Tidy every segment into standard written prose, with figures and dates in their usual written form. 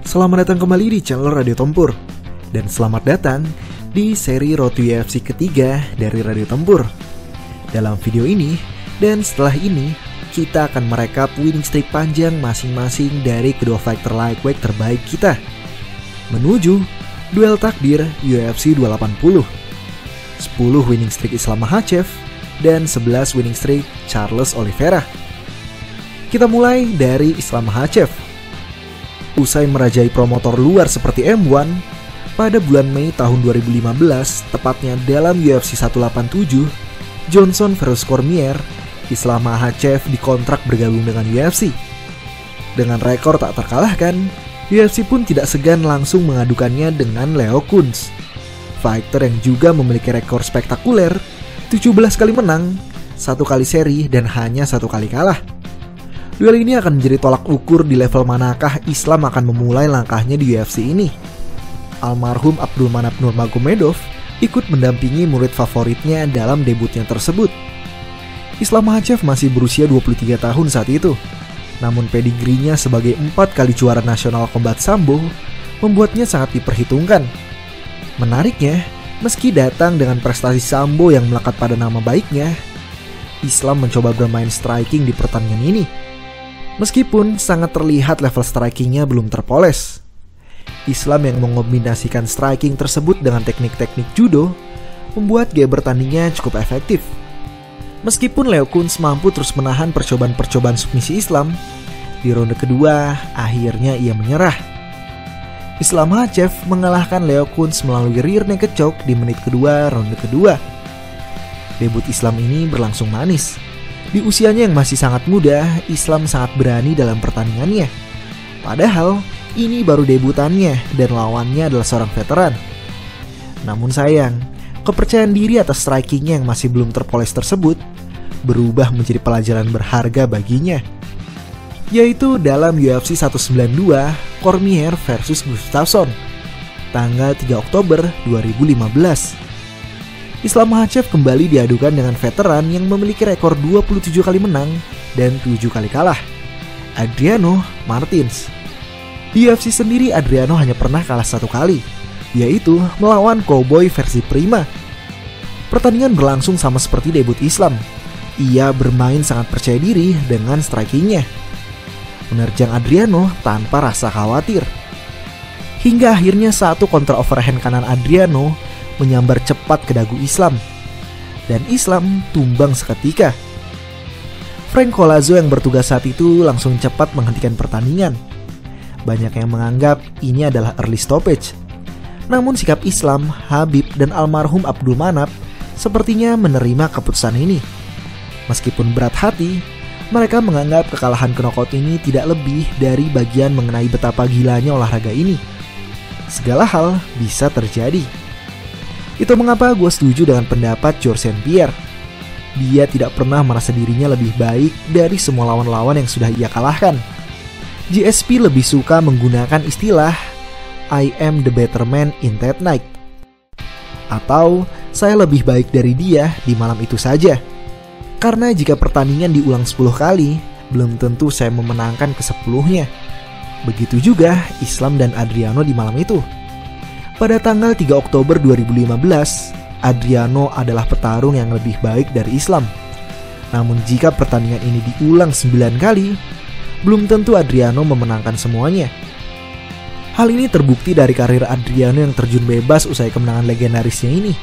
Selamat datang kembali di channel Radio Tempur. Dan selamat datang di seri Road to UFC ketiga dari Radio Tempur. Dalam video ini dan setelah ini, kita akan merekap winning streak panjang masing-masing dari kedua fighter lightweight terbaik kita menuju duel takdir UFC 280. 10 winning streak Islam Makhachev dan 11 winning streak Charles Oliveira. Kita mulai dari Islam Makhachev. Usai merajai promotor luar seperti M1, pada bulan Mei tahun 2015, tepatnya dalam UFC 187, Johnson vs Cormier, Islam Makhachev dikontrak bergabung dengan UFC. Dengan rekor tak terkalahkan, UFC pun tidak segan langsung mengadukannya dengan Leo Kuntz, fighter yang juga memiliki rekor spektakuler, 17 kali menang, 1 kali seri, dan hanya 1 kali kalah. Duel ini akan menjadi tolak ukur di level manakah Islam akan memulai langkahnya di UFC ini. Almarhum Abdulmanap Nurmagomedov ikut mendampingi murid favoritnya dalam debutnya tersebut. Islam Makhachev masih berusia 23 tahun saat itu. Namun pedigrinya sebagai 4 kali juara nasional combat sambo membuatnya sangat diperhitungkan. Menariknya, meski datang dengan prestasi sambo yang melekat pada nama baiknya, Islam mencoba bermain striking di pertandingan ini. Meskipun sangat terlihat level strikingnya belum terpoles. Islam yang mengombinasikan striking tersebut dengan teknik-teknik judo membuat gaya bertandingnya cukup efektif. Meskipun Leo Kuntz mampu terus menahan percobaan-percobaan submisi Islam, di ronde kedua akhirnya ia menyerah. Islam Makhachev mengalahkan Leo Kuntz melalui rear naked choke di menit kedua ronde kedua. Debut Islam ini berlangsung manis. Di usianya yang masih sangat muda, Islam sangat berani dalam pertandingannya. Padahal, ini baru debutannya dan lawannya adalah seorang veteran. Namun sayang, kepercayaan diri atas strikingnya yang masih belum terpoles tersebut berubah menjadi pelajaran berharga baginya. Yaitu dalam UFC 192, Cormier vs Gustafsson, tanggal 3 Oktober 2015. Islam Makhachev kembali diadukan dengan veteran yang memiliki rekor 27 kali menang dan 7 kali kalah, Adriano Martins. Di UFC sendiri Adriano hanya pernah kalah 1 kali, yaitu melawan Cowboy versi Prima. Pertandingan berlangsung sama seperti debut Islam. Ia bermain sangat percaya diri dengan strikingnya, menerjang Adriano tanpa rasa khawatir. Hingga akhirnya satu counter overhand kanan Adriano menyambar cepat ke dagu Islam, dan Islam tumbang seketika. Frank Collazo yang bertugas saat itu langsung cepat menghentikan pertandingan. Banyak yang menganggap ini adalah early stoppage. Namun sikap Islam, Habib, dan almarhum Abdulmanap sepertinya menerima keputusan ini. Meskipun berat hati, mereka menganggap kekalahan knockout ini tidak lebih dari bagian mengenai betapa gilanya olahraga ini. Segala hal bisa terjadi. Itu mengapa gue setuju dengan pendapat Georges St. Pierre. Dia tidak pernah merasa dirinya lebih baik dari semua lawan-lawan yang sudah ia kalahkan. GSP lebih suka menggunakan istilah I am the better man in that night, atau saya lebih baik dari dia di malam itu saja. Karena jika pertandingan diulang 10 kali, belum tentu saya memenangkan ke-10-nya. Begitu juga Islam dan Adriano di malam itu. Pada tanggal 3 Oktober 2015, Adriano adalah petarung yang lebih baik dari Islam. Namun jika pertandingan ini diulang 9 kali, belum tentu Adriano memenangkan semuanya. Hal ini terbukti dari karir Adriano yang terjun bebas usai kemenangan legendarisnya ini.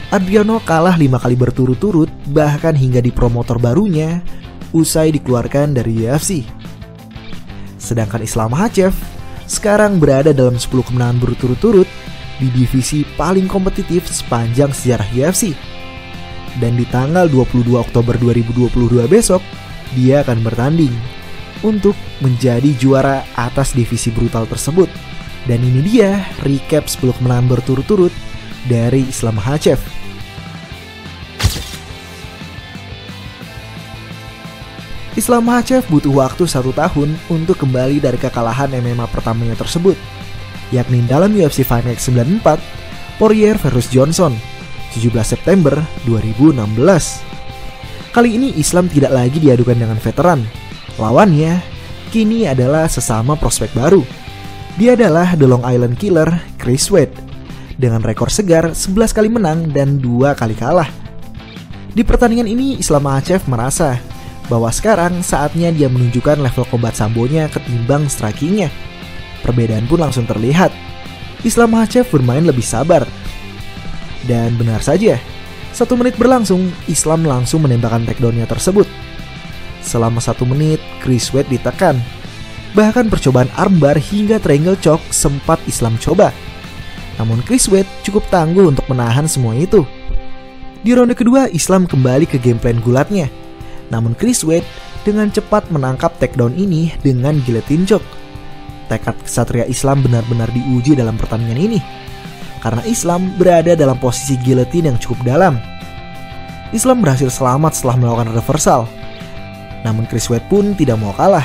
Adriano kalah 5 kali berturut-turut, bahkan hingga di promotor barunya, usai dikeluarkan dari UFC. Sedangkan Islam Makhachev sekarang berada dalam 10 kemenangan berturut-turut di divisi paling kompetitif sepanjang sejarah UFC. Dan di tanggal 22 Oktober 2022 besok, dia akan bertanding untuk menjadi juara atas divisi brutal tersebut. Dan ini dia recap 10 kemenangan berturut-turut dari Islam Makhachev. Islam Makhachev butuh waktu 1 tahun untuk kembali dari kekalahan MMA pertamanya tersebut, yakni dalam UFC Fight Night 94, Poirier vs Johnson, 17 September 2016. Kali ini Islam tidak lagi diadukan dengan veteran. Lawannya kini adalah sesama prospek baru. Dia adalah The Long Island Killer, Chris Wade, dengan rekor segar 11 kali menang dan 2 kali kalah. Di pertandingan ini, Islam Makhachev merasa bahwa sekarang saatnya dia menunjukkan level combat sambonya ketimbang strikingnya. Perbedaan pun langsung terlihat. Islam Makhachev bermain lebih sabar. Dan benar saja, 1 menit berlangsung, Islam langsung menembakkan takedownnya tersebut. Selama 1 menit, Chris Wade ditekan. Bahkan percobaan armbar hingga triangle choke sempat Islam coba. Namun Chris Wade cukup tangguh untuk menahan semua itu. Di ronde kedua, Islam kembali ke game plan gulatnya. Namun Chris Wade dengan cepat menangkap takedown ini dengan guillotine choke. Tekad kesatria Islam benar-benar diuji dalam pertandingan ini, karena Islam berada dalam posisi guillotine yang cukup dalam. Islam berhasil selamat setelah melakukan reversal. Namun Chris Wade pun tidak mau kalah.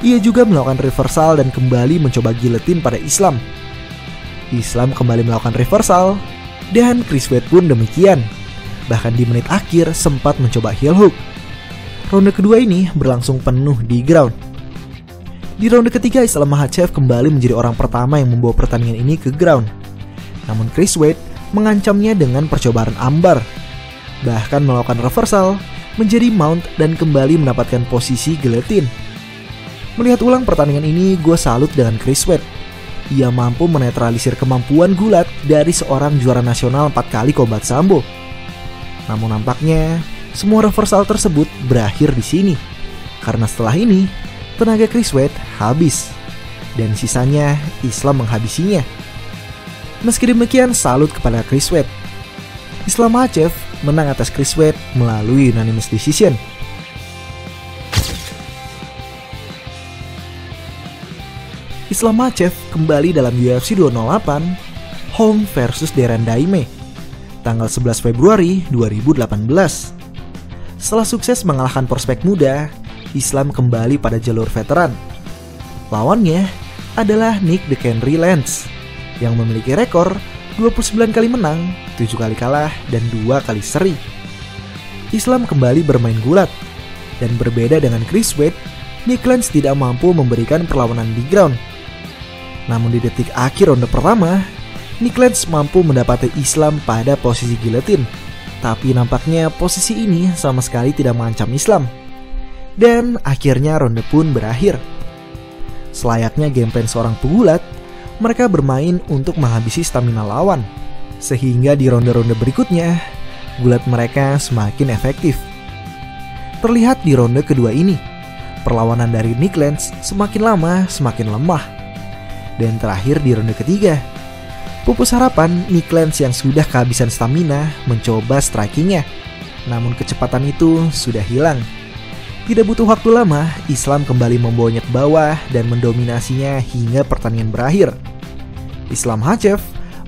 Ia juga melakukan reversal dan kembali mencoba guillotine pada Islam. Islam kembali melakukan reversal, dan Chris Wade pun demikian. Bahkan di menit akhir sempat mencoba heel hook. Ronde kedua ini berlangsung penuh di ground. Di ronde ketiga, Islam Makhachev kembali menjadi orang pertama yang membawa pertandingan ini ke ground. Namun Chris Wade mengancamnya dengan percobaan armbar, bahkan melakukan reversal, menjadi mount dan kembali mendapatkan posisi guillotine. Melihat ulang pertandingan ini, gue salut dengan Chris Wade. Ia mampu menetralisir kemampuan gulat dari seorang juara nasional 4 kali combat sambo. Namun nampaknya semua reversal tersebut berakhir di sini, karena setelah ini tenaga Chris Wade habis dan sisanya Islam menghabisinya. Meski demikian, salut kepada Chris Wade. Islam Makhachev menang atas Chris Wade melalui unanimous decision. Islam Makhachev kembali dalam UFC 208 Holm vs Darren Daime tanggal 11 Februari 2018. Setelah sukses mengalahkan prospek muda, Islam kembali pada jalur veteran. Lawannya adalah Nick the Canary Lance yang memiliki rekor 29 kali menang, 7 kali kalah, dan 2 kali seri. Islam kembali bermain gulat, dan berbeda dengan Chris Wade, Nick Lance tidak mampu memberikan perlawanan di ground. Namun di detik akhir ronde pertama, Nick Lance mampu mendapati Islam pada posisi guillotine. Tapi nampaknya posisi ini sama sekali tidak mengancam Islam. Dan akhirnya ronde pun berakhir. Selayaknya game plan seorang pegulat, mereka bermain untuk menghabisi stamina lawan. Sehingga di ronde-ronde berikutnya, gulat mereka semakin efektif. Terlihat di ronde kedua ini, perlawanan dari Nick Lance semakin lama semakin lemah. Dan terakhir di ronde ketiga, pupus harapan Nick Lance yang sudah kehabisan stamina mencoba strikingnya. Namun kecepatan itu sudah hilang. Tidak butuh waktu lama, Islam kembali membawanya ke bawah dan mendominasinya hingga pertandingan berakhir. Islam Makhachev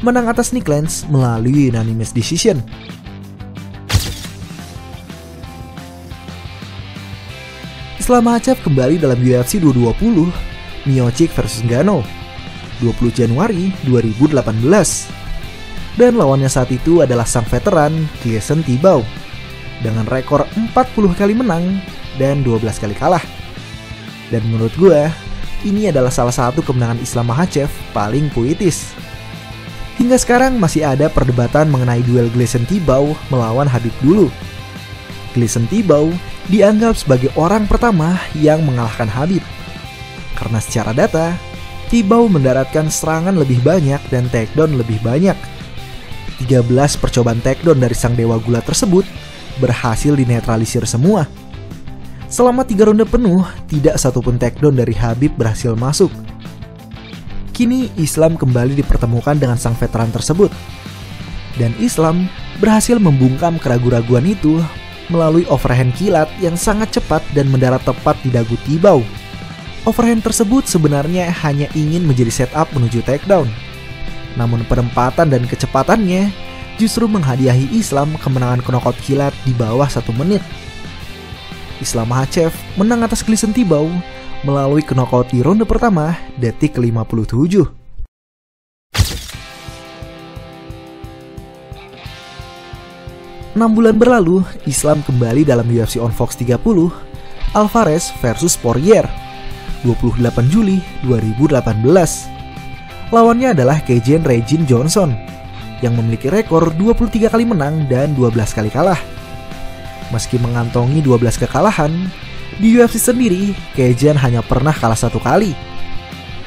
menang atas Nick Lance melalui unanimous decision. Islam Makhachev kembali dalam UFC 220 Miocic vs Ngannou 20 Januari 2018. Dan lawannya saat itu adalah sang veteran Gleison Tibau dengan rekor 40 kali menang dan 12 kali kalah. Dan menurut gue, ini adalah salah satu kemenangan Islam Makhachev paling puitis. Hingga sekarang masih ada perdebatan mengenai duel Gleison Tibau melawan Khabib dulu. Gleison Tibau dianggap sebagai orang pertama yang mengalahkan Khabib. Karena secara data, Tibau mendaratkan serangan lebih banyak dan takedown lebih banyak. 13 percobaan takedown dari sang dewa gulat tersebut berhasil dinetralisir semua. Selama 3 ronde penuh, tidak satupun takedown dari Khabib berhasil masuk. Kini Islam kembali dipertemukan dengan sang veteran tersebut. Dan Islam berhasil membungkam keraguan-raguan itu melalui overhand kilat yang sangat cepat dan mendarat tepat di dagu Tibau. Overhand tersebut sebenarnya hanya ingin menjadi setup menuju takedown. Namun penempatan dan kecepatannya justru menghadiahi Islam kemenangan knockout kilat di bawah 1 menit. Islam Makhachev menang atas Gleison Tibau melalui knockout di ronde pertama detik ke-57. 6 bulan berlalu, Islam kembali dalam UFC on Fox 30 Alvarez vs Poirier 28 Juli 2018. Lawannya adalah Kejen Regine Johnson yang memiliki rekor 23 kali menang dan 12 kali kalah. Meski mengantongi 12 kekalahan, di UFC sendiri Kejen hanya pernah kalah 1 kali.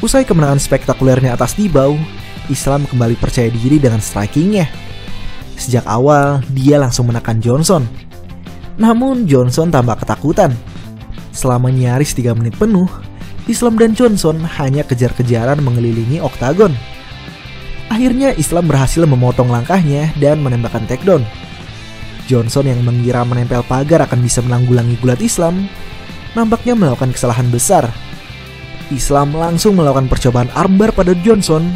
Usai kemenangan spektakulernya atas Tibau, Islam kembali percaya diri dengan strikingnya. Sejak awal, dia langsung menekan Johnson. Namun Johnson tambah ketakutan. Selama nyaris 3 menit penuh, Islam dan Johnson hanya kejar-kejaran mengelilingi oktagon. Akhirnya Islam berhasil memotong langkahnya dan menembakkan takedown. Johnson yang mengira menempel pagar akan bisa menanggulangi gulat Islam, nampaknya melakukan kesalahan besar. Islam langsung melakukan percobaan armbar pada Johnson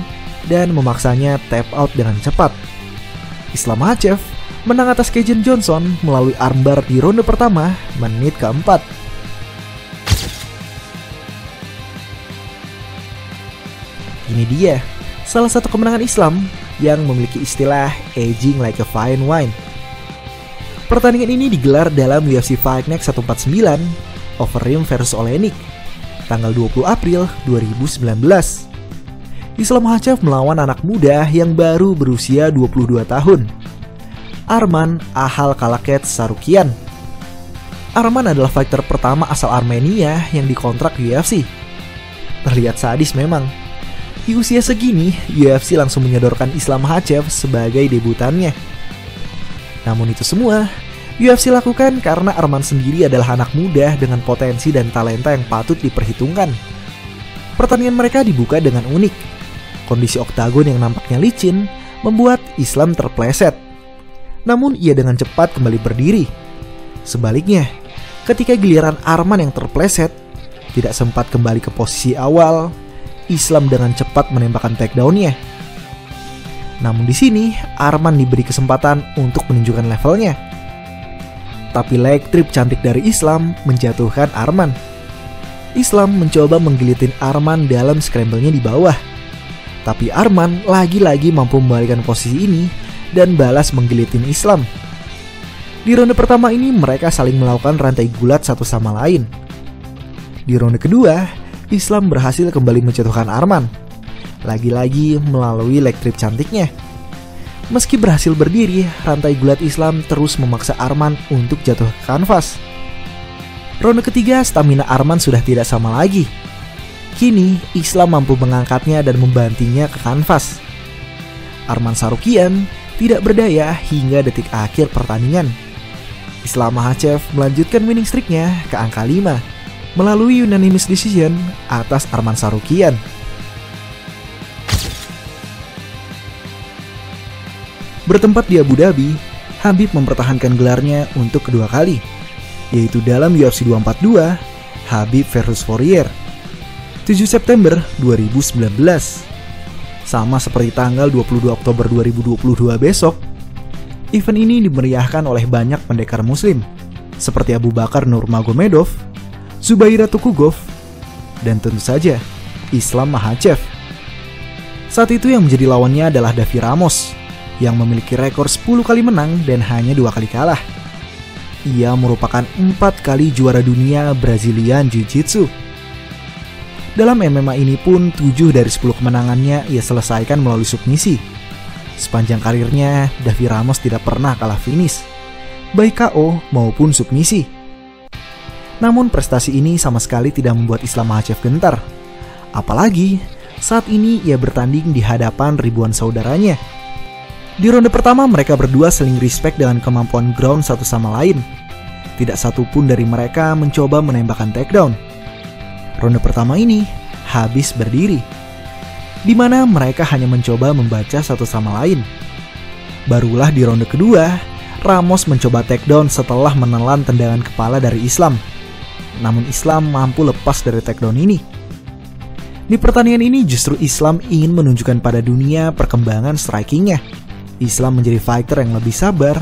dan memaksanya tap out dengan cepat. Islam Makhachev menang atas Kejen Johnson melalui armbar di ronde pertama, menit keempat. Ini dia salah satu kemenangan Islam yang memiliki istilah aging like a fine wine. Pertandingan ini digelar dalam UFC Fight Night 149 Overeem vs Oleinik tanggal 20 April 2019. Islam Makhachev melawan anak muda yang baru berusia 22 tahun, Arman Ahalkalakets Tsarukyan. Arman adalah fighter pertama asal Armenia yang dikontrak UFC. Terlihat sadis memang. Di usia segini, UFC langsung menyodorkan Islam Makhachev sebagai debutannya. Namun itu semua, UFC lakukan karena Arman sendiri adalah anak muda dengan potensi dan talenta yang patut diperhitungkan. Pertandingan mereka dibuka dengan unik. Kondisi oktagon yang nampaknya licin membuat Islam terpleset. Namun ia dengan cepat kembali berdiri. Sebaliknya, ketika giliran Arman yang terpleset, tidak sempat kembali ke posisi awal, Islam dengan cepat menembakkan takedown-nya. Namun di sini, Arman diberi kesempatan untuk menunjukkan levelnya. Tapi leg trip cantik dari Islam menjatuhkan Arman. Islam mencoba menggilitin Arman dalam scramble-nya di bawah. Tapi Arman lagi-lagi mampu membalikan posisi ini dan balas menggilitin Islam. Di ronde pertama ini mereka saling melakukan rantai gulat satu sama lain. Di ronde kedua, Islam berhasil kembali menjatuhkan Arman. Lagi-lagi melalui leg trip cantiknya. Meski berhasil berdiri, rantai gulat Islam terus memaksa Arman untuk jatuh ke kanvas. Ronde ketiga, stamina Arman sudah tidak sama lagi. Kini, Islam mampu mengangkatnya dan membantingnya ke kanvas. Arman Tsarukyan tidak berdaya hingga detik akhir pertandingan. Islam Makhachev melanjutkan winning streak-nya ke angka 5 melalui unanimous decision atas Arman Tsarukyan. Bertempat di Abu Dhabi, Khabib mempertahankan gelarnya untuk kedua kali, yaitu dalam UFC 242, Khabib vs Poirier, 7 September 2019. Sama seperti tanggal 22 Oktober 2022 besok, event ini dimeriahkan oleh banyak pendekar muslim, seperti Abu Bakar Nurmagomedov, Zubaira Tukhugov, dan tentu saja Islam Makhachev. Saat itu yang menjadi lawannya adalah Davi Ramos, yang memiliki rekor 10 kali menang dan hanya 2 kali kalah. Ia merupakan 4 kali juara dunia Brazilian Jiu-Jitsu. Dalam MMA ini pun 7 dari 10 kemenangannya ia selesaikan melalui submisi. Sepanjang karirnya, Davi Ramos tidak pernah kalah finish, baik KO maupun submisi. Namun prestasi ini sama sekali tidak membuat Islam Makhachev gentar. Apalagi saat ini ia bertanding di hadapan ribuan saudaranya. Di ronde pertama mereka berdua saling respect dengan kemampuan ground satu sama lain. Tidak satu pun dari mereka mencoba menembakkan takedown. Ronde pertama ini habis berdiri, di mana mereka hanya mencoba membaca satu sama lain. Barulah di ronde kedua, Ramos mencoba takedown setelah menelan tendangan kepala dari Islam. Namun Islam mampu lepas dari takedown ini. Di pertandingan ini justru Islam ingin menunjukkan pada dunia perkembangan strikingnya. Islam menjadi fighter yang lebih sabar,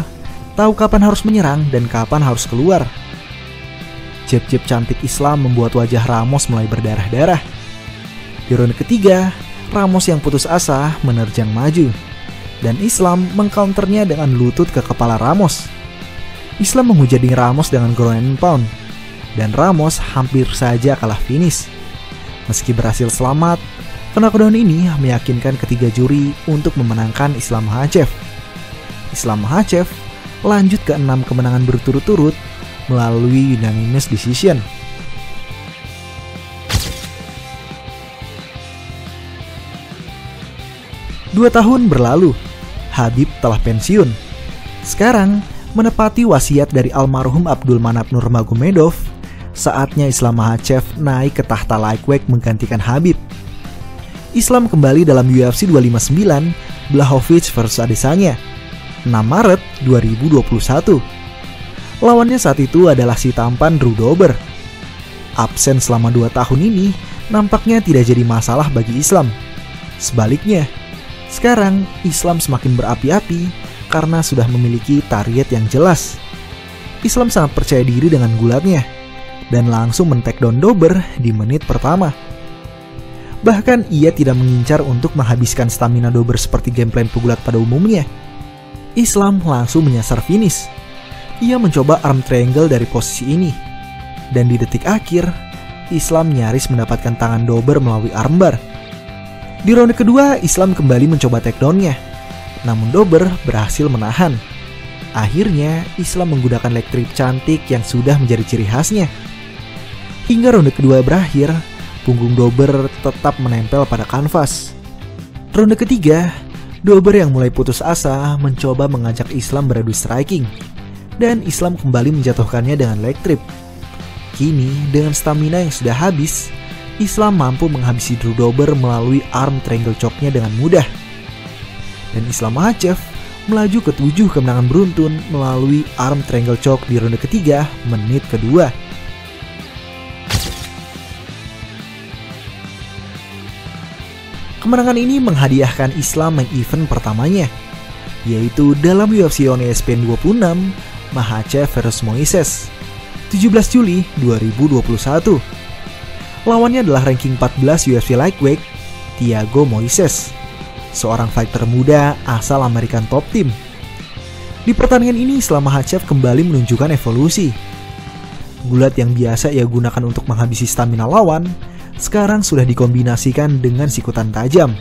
tahu kapan harus menyerang dan kapan harus keluar. Jab-jab cantik Islam membuat wajah Ramos mulai berdarah-darah. Di ronde ketiga, Ramos yang putus asa menerjang maju, dan Islam mengcounternya dengan lutut ke kepala Ramos. Islam menghujani Ramos dengan ground and pound, dan Ramos hampir saja kalah finish. Meski berhasil selamat, Knockdown ini meyakinkan ketiga juri untuk memenangkan Islam Makhachev. Islam Makhachev lanjut ke 6 kemenangan berturut-turut melalui unanimous decision. Dua tahun berlalu, Khabib telah pensiun. Sekarang, menepati wasiat dari almarhum Abdul Manap Nurmagomedov, saatnya Islam Makhachev naik ke tahta lightweight menggantikan Khabib. Islam kembali dalam UFC 259, Blachowicz vs Adesanya, 6 Maret 2021. Lawannya saat itu adalah si tampan Drew Dober. Absen selama 2 tahun ini nampaknya tidak jadi masalah bagi Islam. Sebaliknya, sekarang Islam semakin berapi-api karena sudah memiliki target yang jelas. Islam sangat percaya diri dengan gulatnya dan langsung men-takedown Dober di menit pertama. Bahkan ia tidak mengincar untuk menghabiskan stamina Dober seperti game plan pegulat pada umumnya. Islam langsung menyasar finish. Ia mencoba arm triangle dari posisi ini. Dan di detik akhir, Islam nyaris mendapatkan tangan Dober melalui armbar. Di ronde kedua, Islam kembali mencoba takedown-nya. Namun Dober berhasil menahan. Akhirnya, Islam menggunakan leg trip cantik yang sudah menjadi ciri khasnya. Hingga ronde kedua berakhir, punggung Dober tetap menempel pada kanvas. Ronde ketiga, Dober yang mulai putus asa mencoba mengajak Islam beradu striking. Dan Islam kembali menjatuhkannya dengan leg trip. Kini, dengan stamina yang sudah habis, Islam mampu menghabisi Drew Dober melalui arm triangle choke-nya dengan mudah. Dan Islam Makhachev melaju ke 7 kemenangan beruntun melalui arm triangle choke di ronde ketiga, menit kedua. Kemenangan ini menghadiahkan Islam main event pertamanya, yaitu dalam UFC on ESPN 26, Makhachev vs Moises, 17 Juli 2021. Lawannya adalah ranking 14 UFC Lightweight, Thiago Moises, seorang fighter muda asal American Top Team. Di pertandingan ini, Islam Makhachev kembali menunjukkan evolusi. Gulat yang biasa ia gunakan untuk menghabisi stamina lawan, sekarang sudah dikombinasikan dengan sikutan tajam,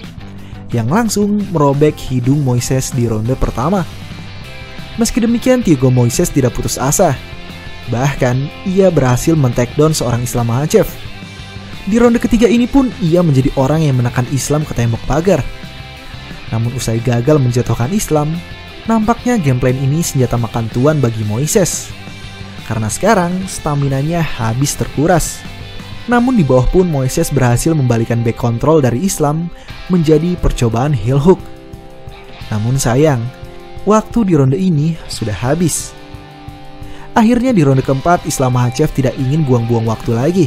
yang langsung merobek hidung Moises di ronde pertama. Meski demikian, Thiago Moises tidak putus asa. Bahkan, ia berhasil men-takedown seorang Islam Makhachev. Di ronde ketiga ini pun ia menjadi orang yang menekan Islam ke tembok pagar. Namun usai gagal menjatuhkan Islam, nampaknya game plan ini senjata makan tuan bagi Moises. Karena sekarang staminanya habis terkuras. Namun di bawah pun Moises berhasil membalikan back control dari Islam menjadi percobaan heel hook. Namun sayang, waktu di ronde ini sudah habis. Akhirnya di ronde keempat, Islam Makhachev tidak ingin buang-buang waktu lagi.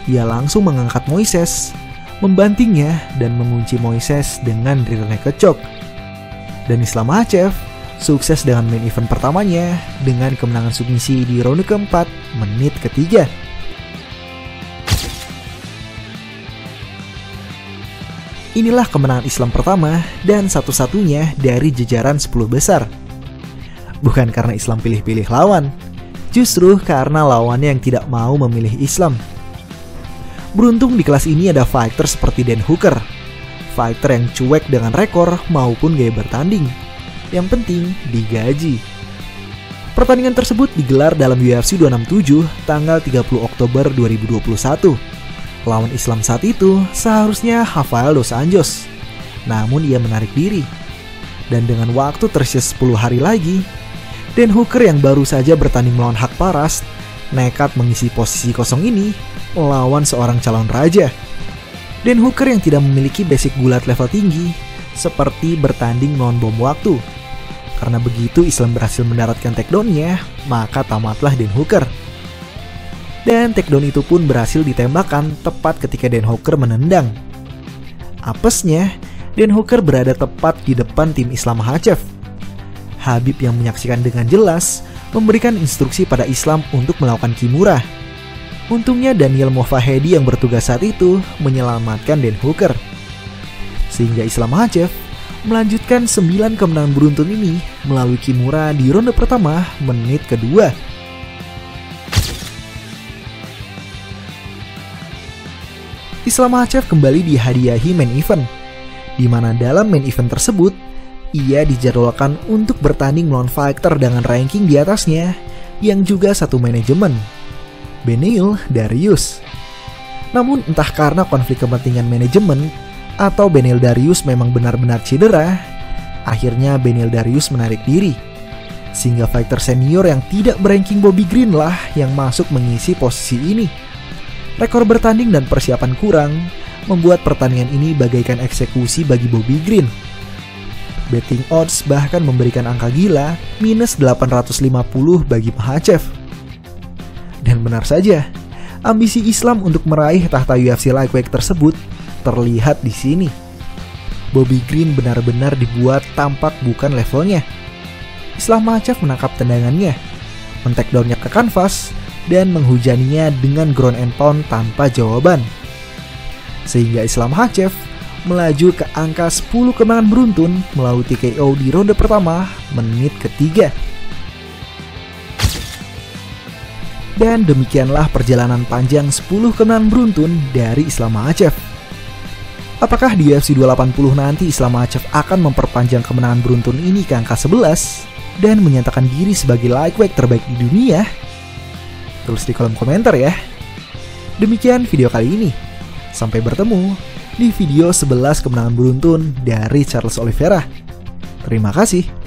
Ia langsung mengangkat Moises, membantingnya dan mengunci Moises dengan rear naked choke. Dan Islam Makhachev sukses dengan main event pertamanya dengan kemenangan submisi di ronde keempat, menit ketiga. Inilah kemenangan Islam pertama dan satu-satunya dari jajaran 10 besar. Bukan karena Islam pilih-pilih lawan, justru karena lawannya yang tidak mau memilih Islam. Beruntung di kelas ini ada fighter seperti Dan Hooker, fighter yang cuek dengan rekor maupun gaya bertanding. Yang penting digaji. Pertandingan tersebut digelar dalam UFC 267 tanggal 30 Oktober 2021. Lawan Islam saat itu seharusnya Rafael dos Anjos, namun ia menarik diri. Dan dengan waktu tersisa 10 hari lagi, Dan Hooker yang baru saja bertanding melawan Haq Parast nekat mengisi posisi kosong ini melawan seorang calon raja. Dan Hooker yang tidak memiliki basic gulat level tinggi seperti bertanding melawan bom waktu. Karena begitu Islam berhasil mendaratkan takedown-nya, maka tamatlah Dan Hooker. Dan takedown itu pun berhasil ditembakkan tepat ketika Dan Hooker menendang. Apesnya, Dan Hooker berada tepat di depan tim Islam Makhachev. Khabib yang menyaksikan dengan jelas memberikan instruksi pada Islam untuk melakukan kimura. Untungnya Daniel Movahedi yang bertugas saat itu menyelamatkan Dan Hooker. Sehingga Islam Makhachev melanjutkan 9 kemenangan beruntun ini melalui kimura di ronde pertama, menit kedua. Islam Makhachev kembali dihadiahi main event, di mana dalam main event tersebut, ia dijadwalkan untuk bertanding melawan fighter dengan ranking di atasnya, yang juga satu manajemen, Beneil Dariush. Namun entah karena konflik kepentingan manajemen, atau Beneil Dariush memang benar-benar cedera, akhirnya Beneil Dariush menarik diri. Sehingga fighter senior yang tidak beranking Bobby Green lah yang masuk mengisi posisi ini. Rekor bertanding dan persiapan kurang membuat pertandingan ini bagaikan eksekusi bagi Bobby Green. Betting odds bahkan memberikan angka gila minus 850 bagi Makhachev. Dan benar saja, ambisi Islam untuk meraih tahta UFC lightweight tersebut terlihat di sini. Bobby Green benar-benar dibuat tampak bukan levelnya. Islam Makhachev menangkap tendangannya, men-takedown-nya ke kanvas, dan menghujaninya dengan ground and pound tanpa jawaban. Sehingga Islam Makhachev melaju ke angka 10 kemenangan beruntun melalui TKO di ronde pertama menit ketiga. Dan demikianlah perjalanan panjang 10 kemenangan beruntun dari Islam Makhachev. Apakah di UFC 280 nanti Islam Makhachev akan memperpanjang kemenangan beruntun ini ke angka 11 dan menyatakan diri sebagai lightweight terbaik di dunia? Tulis di kolom komentar ya. Demikian video kali ini. Sampai bertemu di video 11 kemenangan beruntun dari Charles Oliveira. Terima kasih.